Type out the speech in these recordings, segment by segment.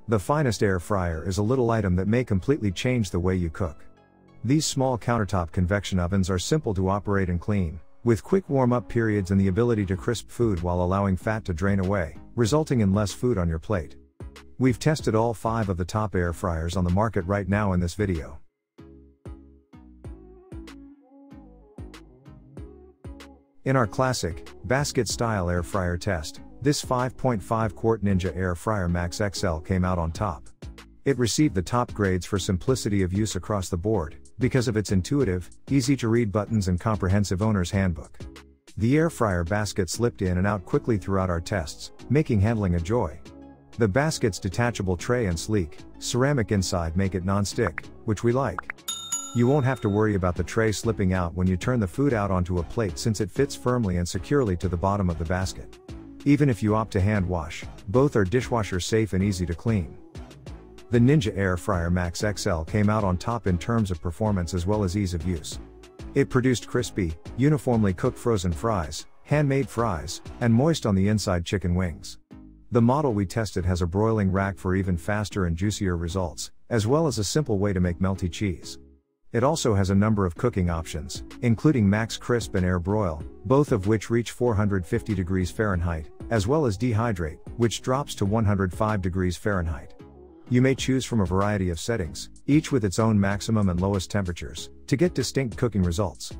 The finest air fryer is a little item that may completely change the way you cook. These small countertop convection ovens are simple to operate and clean, with quick warm-up periods and the ability to crisp food while allowing fat to drain away, resulting in less food on your plate. We've tested all 5 of the top air fryers on the market right now in this video. In our classic, basket-style air fryer test, this 5.5 quart Ninja Air Fryer Max XL came out on top. It received the top grades for simplicity of use across the board, because of its intuitive, easy-to-read buttons and comprehensive owner's handbook. The air fryer basket slipped in and out quickly throughout our tests, making handling a joy. The basket's detachable tray and sleek, ceramic inside make it non-stick, which we like. You won't have to worry about the tray slipping out when you turn the food out onto a plate since it fits firmly and securely to the bottom of the basket. Even if you opt to hand wash, both are dishwasher safe and easy to clean. The Ninja Air Fryer Max XL came out on top in terms of performance as well as ease of use. It produced crispy, uniformly cooked frozen fries, handmade fries, and moist on the inside chicken wings. The model we tested has a broiling rack for even faster and juicier results, as well as a simple way to make melty cheese. It also has a number of cooking options, including Max Crisp and Air Broil, both of which reach 450 degrees Fahrenheit, as well as Dehydrate, which drops to 105 degrees Fahrenheit. You may choose from a variety of settings, each with its own maximum and lowest temperatures, to get distinct cooking results.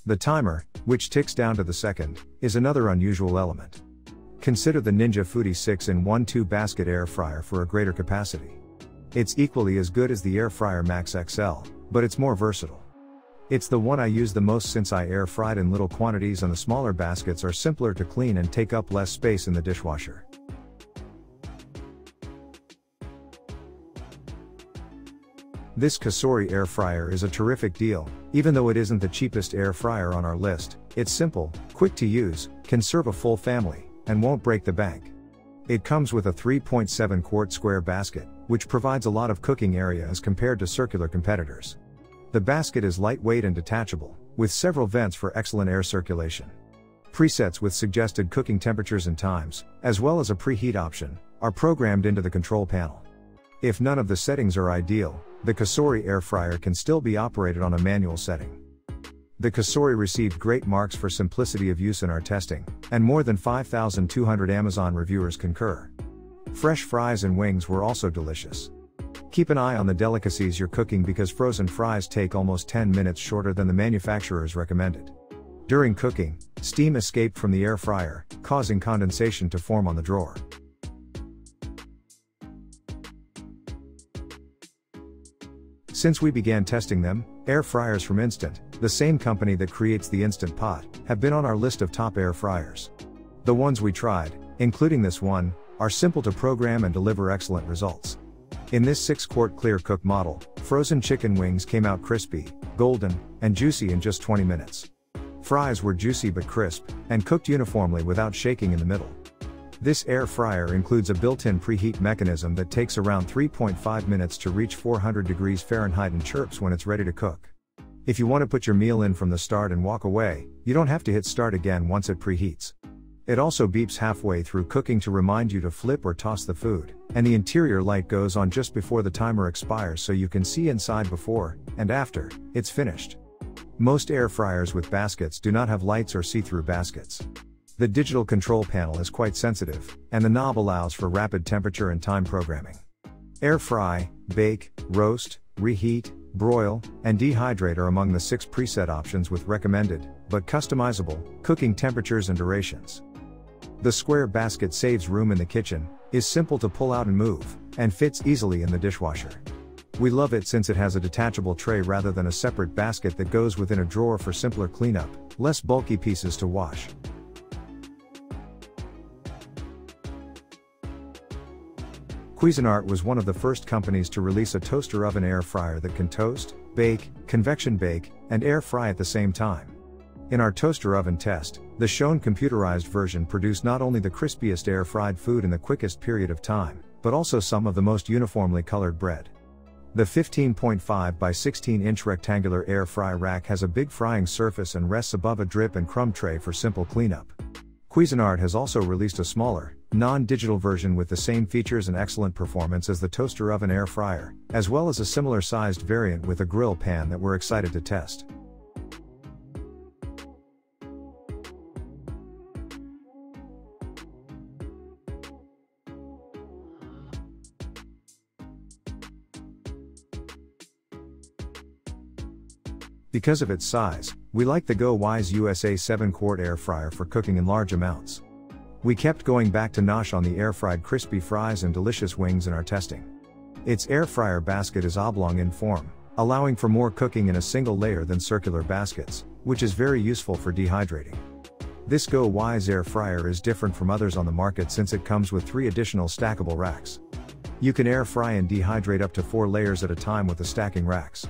The timer, which ticks down to the second, is another unusual element. Consider the Ninja Foodie 6-in-1 2 basket air fryer for a greater capacity. It's equally as good as the Air Fryer Max XL, but it's more versatile. It's the one I use the most since I air fried in little quantities and the smaller baskets are simpler to clean and take up less space in the dishwasher. This Cosori air fryer is a terrific deal, even though it isn't the cheapest air fryer on our list. It's simple, quick to use, can serve a full family, and won't break the bank. It comes with a 3.7 quart square basket, which provides a lot of cooking area as compared to circular competitors. The basket is lightweight and detachable, with several vents for excellent air circulation. Presets with suggested cooking temperatures and times, as well as a preheat option, are programmed into the control panel. If none of the settings are ideal, the Cosori air fryer can still be operated on a manual setting. The Cosori received great marks for simplicity of use in our testing, and more than 5,200 Amazon reviewers concur. Fresh fries and wings were also delicious. Keep an eye on the delicacies you're cooking because frozen fries take almost 10 minutes shorter than the manufacturer's recommended. During cooking, steam escaped from the air fryer, causing condensation to form on the drawer. Since we began testing them, air fryers from Instant, the same company that creates the Instant Pot, have been on our list of top air fryers. The ones we tried, including this one, are simple to program and deliver excellent results. In this 6-quart ClearCook model, frozen chicken wings came out crispy, golden, and juicy in just 20 minutes. Fries were juicy but crisp, and cooked uniformly without shaking in the middle. This air fryer includes a built-in preheat mechanism that takes around 3.5 minutes to reach 400 degrees Fahrenheit and chirps when it's ready to cook. If you want to put your meal in from the start and walk away, you don't have to hit start again once it preheats. It also beeps halfway through cooking to remind you to flip or toss the food, and the interior light goes on just before the timer expires so you can see inside before and after it's finished. Most air fryers with baskets do not have lights or see-through baskets. The digital control panel is quite sensitive, and the knob allows for rapid temperature and time programming. Air fry, bake, roast, reheat, broil, and dehydrate are among the 6 preset options with recommended, but customizable, cooking temperatures and durations. The square basket saves room in the kitchen, is simple to pull out and move, and fits easily in the dishwasher. We love it since it has a detachable tray rather than a separate basket that goes within a drawer for simpler cleanup, less bulky pieces to wash. Cuisinart was one of the first companies to release a toaster oven air fryer that can toast, bake, convection bake, and air fry at the same time. In our toaster oven test, the shown computerized version produced not only the crispiest air fried food in the quickest period of time, but also some of the most uniformly colored bread. The 15.5 by 16-inch rectangular air fry rack has a big frying surface and rests above a drip and crumb tray for simple cleanup. Cuisinart has also released a smaller, non-digital version with the same features and excellent performance as the toaster oven air fryer, as well as a similar sized variant with a grill pan that we're excited to test. Because of its size, we like the GoWise USA 7-quart air fryer for cooking in large amounts. We kept going back to Nosh on the air-fried crispy fries and delicious wings in our testing. Its air fryer basket is oblong in form, allowing for more cooking in a single layer than circular baskets, which is very useful for dehydrating. This GoWise air fryer is different from others on the market since it comes with 3 additional stackable racks. You can air fry and dehydrate up to 4 layers at a time with the stacking racks.